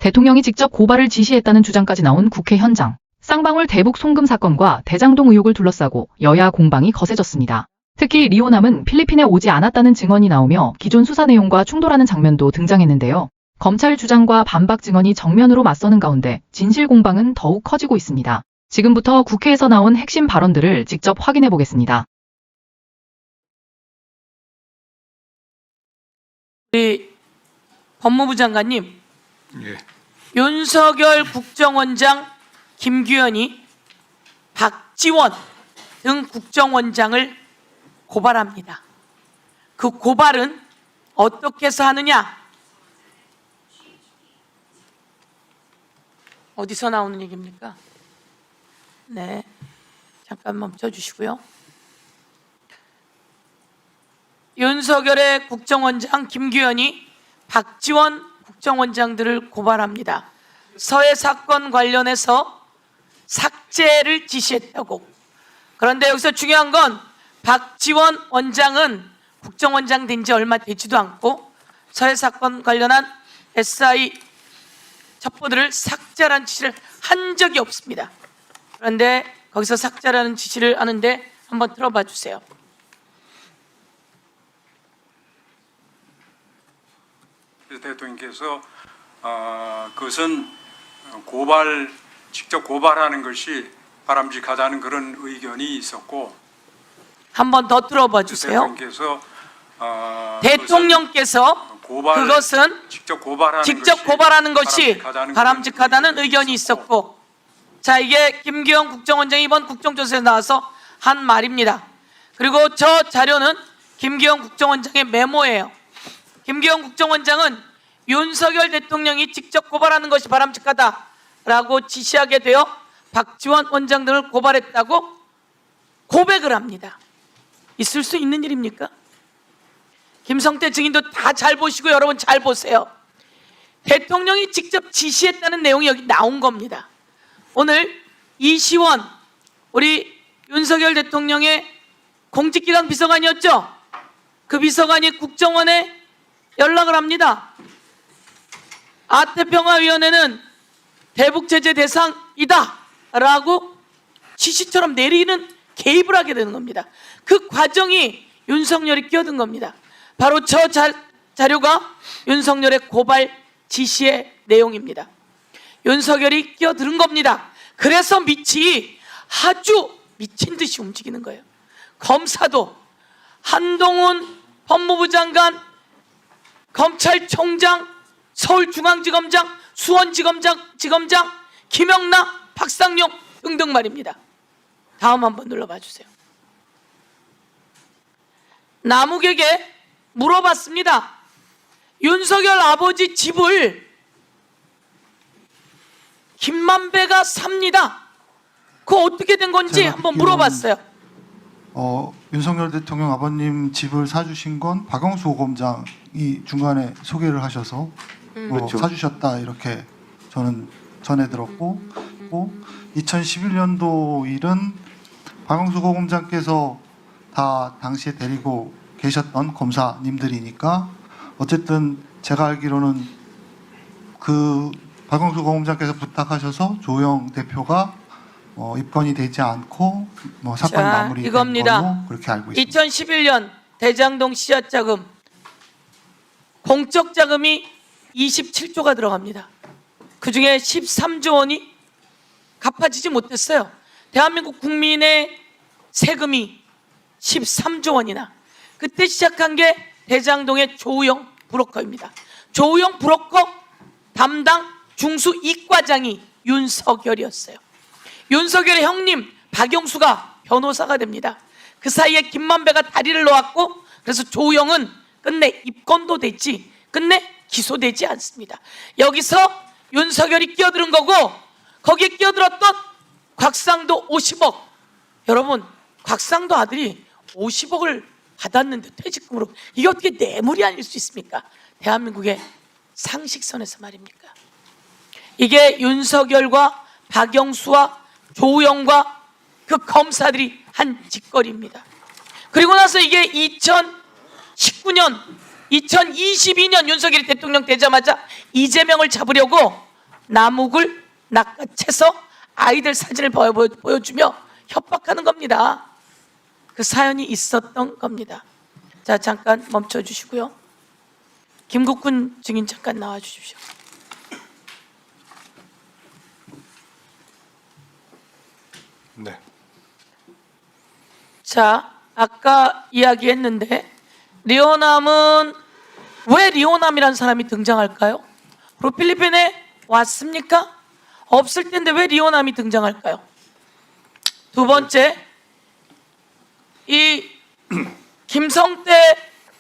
대통령이 직접 고발을 지시했다는 주장까지 나온 국회 현장. 쌍방울 대북 송금 사건과 대장동 의혹을 둘러싸고 여야 공방이 거세졌습니다. 특히 리오남은 필리핀에 오지 않았다는 증언이 나오며 기존 수사 내용과 충돌하는 장면도 등장했는데요. 검찰 주장과 반박 증언이 정면으로 맞서는 가운데 진실 공방은 더욱 커지고 있습니다. 지금부터 국회에서 나온 핵심 발언들을 직접 확인해 보겠습니다. 우리 법무부 장관님, 예. 윤석열 국정원장, 김규현이 박지원 등 국정원장을 고발합니다. 그 고발은 어떻게 해서 하느냐? 어디서 나오는 얘기입니까? 네, 잠깐 멈춰주시고요. 윤석열의 국정원장 김규현이 박지원 국정원장들을 고발합니다. 서해 사건 관련해서 삭제를 지시했다고. 그런데 여기서 중요한 건 박지원 원장은 국정원장 된 지 얼마 되지도 않고 서해 사건 관련한 SI 첩보들을 삭제라는 지시를 한 적이 없습니다. 그런데 거기서 삭제라는 지시를 하는데 한번 들어봐 주세요. 대통령께서 그것은 직접 고발하는 것이 바람직하다는 그런 의견이 있었고, 한번 더 들어봐 주세요. 대통령께서 그것은 직접 고발하는 것이 바람직하다는 의견이 있었고, 자, 이게 김규현 국정원장이 이번 국정조사에 나와서 한 말입니다. 그리고 저 자료는 김규현 국정원장의 메모예요. 김규현 국정원장은 윤석열 대통령이 직접 고발하는 것이 바람직하다라고 지시하게 되어 박지원 원장 등을 고발했다고 고백을 합니다. 있을 수 있는 일입니까? 김성태 증인도 다 잘 보시고 여러분 잘 보세요. 대통령이 직접 지시했다는 내용이 여기 나온 겁니다. 오늘 이시원, 우리 윤석열 대통령의 공직기강 비서관이었죠? 그 비서관이 국정원에 연락을 합니다. 아태평화위원회는 대북제재 대상이다 라고 지시처럼 내리는 개입을 하게 되는 겁니다. 그 과정이 윤석열이 끼어든 겁니다. 바로 저 자료가 윤석열의 고발 지시의 내용입니다. 윤석열이 끼어드는 겁니다. 그래서 밑이 아주 미친 듯이 움직이는 거예요. 검사도 한동훈 법무부 장관, 검찰총장, 서울중앙지검장, 수원지검장, 김영나, 박상용 등등 말입니다. 다음 한번 눌러봐 주세요. 남욱에게 물어봤습니다. 윤석열 아버지 집을 김만배가 삽니다. 그거 어떻게 된 건지 한번 물어봤어요. 윤석열 대통령 아버님 집을 사주신 건 박영수 고검장이 중간에 소개를 하셔서 그렇죠. 사주셨다 이렇게 저는 전해 들었고, 2011년도 일은 박영수 고검장께서 다 당시에 데리고 계셨던 검사님들이니까 어쨌든 제가 알기로는 그 박영수 고검장께서 부탁하셔서 조영 대표가 입건이 되지 않고 사건 마무리 이겁니다. 걸로 그렇게 알고 있습니다. 2011년 대장동 씨앗자금 공적 자금이 27조가 들어갑니다. 그중에 13조 원이 갚아지지 못했어요. 대한민국 국민의 세금이 13조 원이나. 그때 시작한 게 대장동의 조우영 브로커입니다. 조우영 브로커 담당 중수 이과장이 윤석열이었어요. 윤석열의 형님 박영수가 변호사가 됩니다. 그 사이에 김만배가 다리를 놓았고, 그래서 조우영은 끝내 입건도 됐지 끝내 기소되지 않습니다. 여기서 윤석열이 끼어드는 거고, 거기에 끼어들었던 곽상도 50억. 여러분, 곽상도 아들이 50억을 받았는데 퇴직금으로, 이게 어떻게 뇌물이 아닐 수 있습니까? 대한민국의 상식선에서 말입니까? 이게 윤석열과 박영수와 조우영과 그 검사들이 한 짓거리입니다. 그리고 나서 이게 2019년 2022년 윤석열이 대통령 되자마자 이재명을 잡으려고 남욱을 낚아채서 아이들 사진을 보여주며 협박하는 겁니다. 그 사연이 있었던 겁니다. 자, 잠깐 멈춰 주시고요. 김국훈 증인 잠깐 나와 주십시오. 네. 자, 아까 이야기했는데 리오남은 왜 리오남이라는 사람이 등장할까요? 그리고 필리핀에 왔습니까? 없을 텐데 왜 리오남이 등장할까요? 두 번째, 이 김성태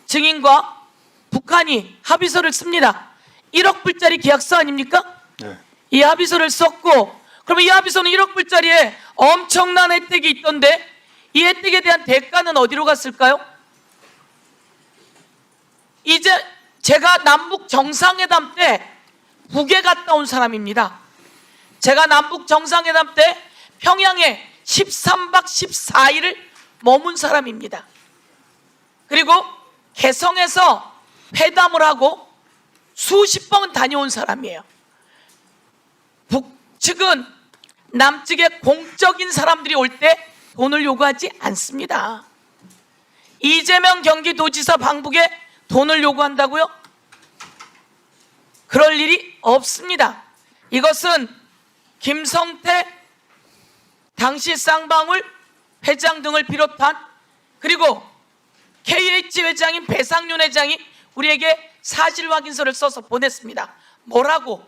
증인과 북한이 합의서를 씁니다. 1억 불짜리 계약서 아닙니까? 네. 이 합의서를 썼고, 그러면 이 합의서는 1억 불짜리에 엄청난 혜택이 있던데 이 혜택에 대한 대가는 어디로 갔을까요? 이제 제가 남북 정상회담 때 북에 갔다 온 사람입니다. 제가 남북 정상회담 때 평양에 13박 14일을 머문 사람입니다. 그리고 개성에서 회담을 하고 수십 번 다녀온 사람이에요. 북측은 남측의 공적인 사람들이 올 때 돈을 요구하지 않습니다. 이재명 경기도지사 방북에 돈을 요구한다고요? 그럴 일이 없습니다. 이것은 김성태 당시 쌍방울 회장 등을 비롯한 그리고 KH 회장인 배상윤 회장이 우리에게 사실 확인서를 써서 보냈습니다. 뭐라고?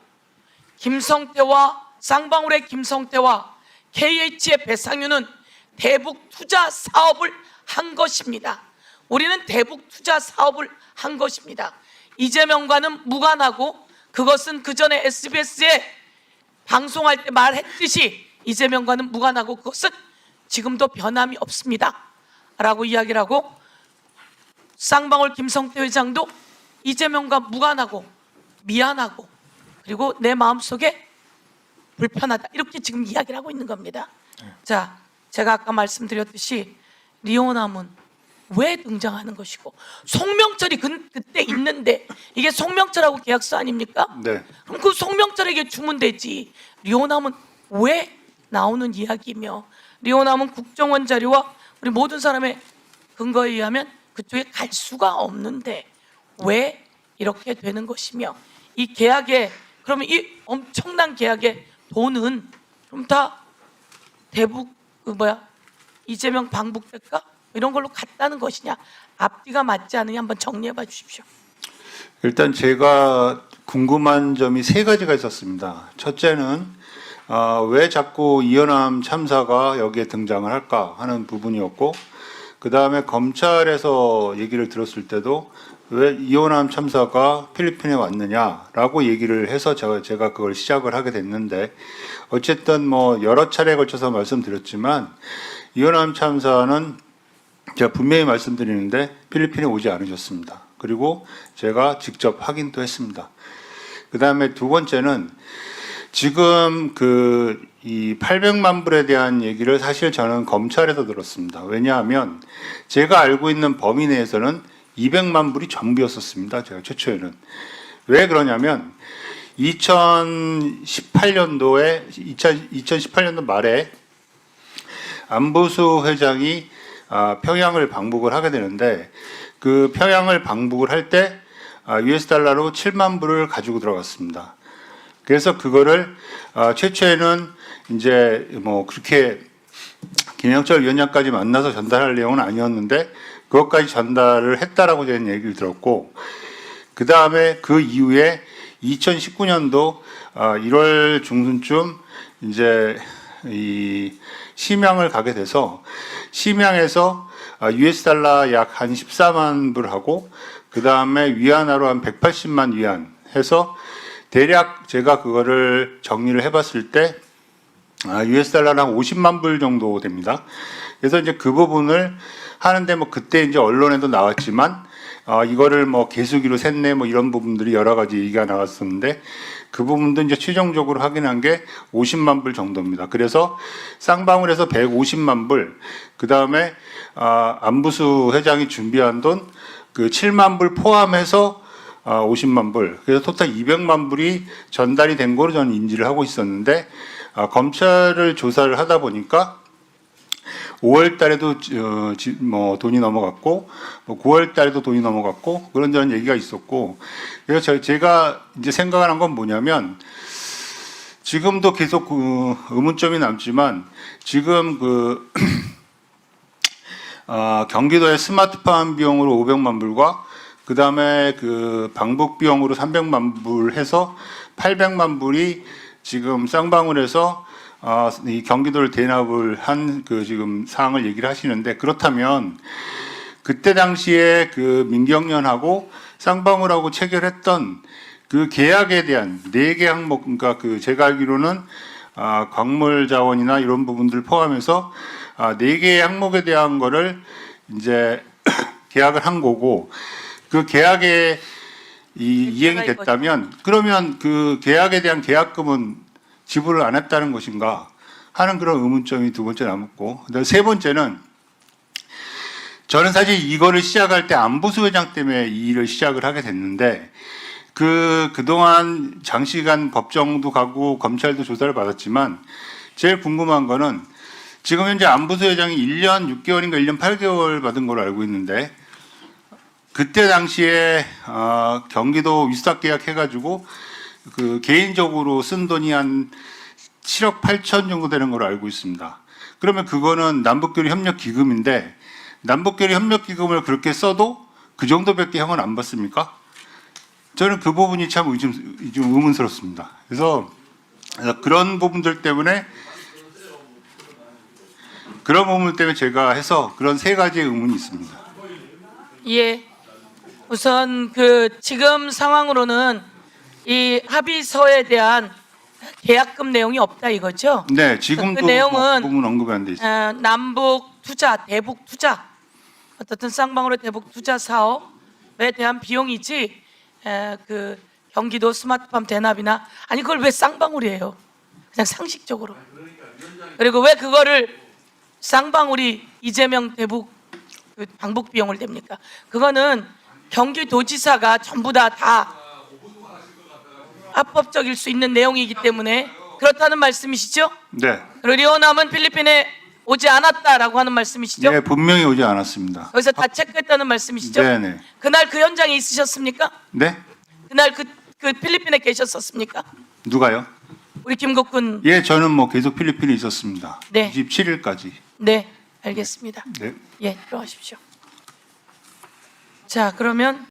김성태와 쌍방울의 김성태와 KH의 배상윤은 대북 투자 사업을 한 것입니다. 우리는 대북 투자 사업을 한 것입니다. 이재명과는 무관하고 그것은 그 전에 SBS에 방송할 때 말했듯이 이재명과는 무관하고 그것은 지금도 변함이 없습니다. 라고 이야기를 하고 쌍방울 김성태 회장도 이재명과 무관하고 미안하고 그리고 내 마음속에 불편하다 이렇게 지금 이야기를 하고 있는 겁니다. 자, 제가 아까 말씀드렸듯이 리오남은 왜 등장하는 것이고 송명철이 그때 있는데 이게 송명철하고 계약서 아닙니까? 네. 그럼 그 송명철에게 주면 되지. 리오남은 왜 나오는 이야기며 리오남은 국정원 자료와 우리 모든 사람의 근거에 의하면 그쪽에 갈 수가 없는데 왜 이렇게 되는 것이며 이 계약에 그러면 이 엄청난 계약의 돈은 그럼 다 대북 이재명 방북 대가 이런 걸로 갔다는 것이냐 앞뒤가 맞지 않으냐 한번 정리해 봐 주십시오. 일단 제가 궁금한 점이 세 가지가 있었습니다. 첫째는 왜 자꾸 이현암 참사가 여기에 등장을 할까 하는 부분이었고, 그 다음에 검찰에서 얘기를 들었을 때도 왜 이현암 참사가 필리핀에 왔느냐라고 얘기를 해서 제가 그걸 시작을 하게 됐는데, 어쨌든 뭐 여러 차례에 걸쳐서 말씀드렸지만 이현암 참사는 제가 분명히 말씀드리는데 필리핀에 오지 않으셨습니다. 그리고 제가 직접 확인도 했습니다. 그 다음에 두 번째는 지금 이 800만 불에 대한 얘기를 사실 저는 검찰에서 들었습니다. 왜냐하면 제가 알고 있는 범위 내에서는 200만 불이 전부였었습니다. 제가 최초에는. 왜 그러냐면 2018년도 말에 안보수 회장이 평양을 방북을 하게 되는데 그 평양을 방북을 할 때 US 달러로 7만 불을 가지고 들어갔습니다. 그래서 그거를 최초에는 이제 뭐 그렇게 김영철 위원장까지 만나서 전달할 내용은 아니었는데 그것까지 전달을 했다라고 저는 얘기를 들었고, 그 다음에 그 이후에 2019년도 1월 중순쯤 이제 이 심양을 가게 돼서 심양에서 US 달러 약 한 14만 불 하고 그 다음에 위안화로 한 180만 위안 해서 대략 제가 그거를 정리를 해봤을 때 US 달러는 한 50만 불 정도 됩니다. 그래서 이제 그 부분을 하는데 뭐 그때 이제 언론에도 나왔지만 이거를 뭐 개수기로 샜네 뭐 이런 부분들이 여러 가지 얘기가 나왔었는데 그 부분도 이제 최종적으로 확인한 게 50만 불 정도입니다. 그래서 쌍방울에서 150만 불, 그 다음에 안부수 회장이 준비한 돈 그 7만 불 포함해서 50만 불. 그래서 토탈 200만 불이 전달이 된 거로 저는 인지를 하고 있었는데 검찰을 조사를 하다 보니까 5월 달에도 뭐 돈이 넘어갔고 뭐 9월 달에도 돈이 넘어갔고 그런저런 얘기가 있었고 그래서 제가 이제 생각하는 건 뭐냐면 지금도 계속 그 의문점이 남지만 지금 그 경기도의 스마트팜 비용으로 500만 불과 그 다음에 그 방북 비용으로 300만 불 해서 800만 불이 지금 쌍방울에서 이 경기도를 대납을 한 그 지금 사항을 얘기를 하시는데 그렇다면 그때 당시에 그 민경련하고 쌍방울하고 체결했던 그 계약에 대한 4개 항목 그러니까 그 제가 알기로는 광물 자원이나 이런 부분들 포함해서 4개의 항목에 대한 거를 이제 계약을 한 거고 그 계약에 이행이 됐다면 그러면 그 계약에 대한 계약금은 지불을 안 했다는 것인가 하는 그런 의문점이 두 번째 남았고 그다음에 세 번째는 저는 사실 이거를 시작할 때 안보수 회장 때문에 이 일을 시작을 하게 됐는데 그동안 장시간 법정도 가고 검찰도 조사를 받았지만 제일 궁금한 거는 지금 현재 안보수 회장이 1년 6개월인가 1년 8개월 받은 걸로 알고 있는데 그때 당시에 경기도 위스탁 계약해가지고 그 개인적으로 쓴 돈이 한 7억 8천 정도 되는 걸로 알고 있습니다. 그러면 그거는 남북교류 협력 기금인데 남북교류 협력 기금을 그렇게 써도 그 정도밖에 형은 안 받습니까? 저는 그 부분이 참 좀 의문스럽습니다. 그래서 그런 부분들 때문에 제가 해서 그런 세 가지의 의문이 있습니다. 예. 우선 그 지금 상황으로는 이 합의서에 대한 계약금 내용이 없다 이거죠? 네, 지금도 그 내용은 그 부분 언급이 안 돼 있습니다. 남북 투자, 대북 투자, 어떻든 쌍방울의 대북 투자 사업에 대한 비용이지 그 경기도 스마트팜 대납이나 아니 그걸 왜 쌍방울이에요? 그냥 상식적으로. 그리고 왜 그거를 쌍방울이 이재명 대북 그 방북 비용을 댑니까? 그거는 경기도지사가 전부 다 합법적일 수 있는 내용이기 때문에 그렇다는 말씀이시죠? 네, 그리고 리오남은 필리핀에 오지 않았다라고 하는 말씀이시죠? 네, 분명히 오지 않았습니다. 거기서 다 체크했다는 말씀이시죠? 네, 네, 그날 그 현장에 있으셨습니까? 네, 그날 그 필리핀에 계셨었습니까? 누가요? 우리 김국군. 예, 저는 뭐 계속 필리핀에 있었습니다. 네. 27일까지. 네, 알겠습니다. 네. 예, 들어가십시오. 자, 그러면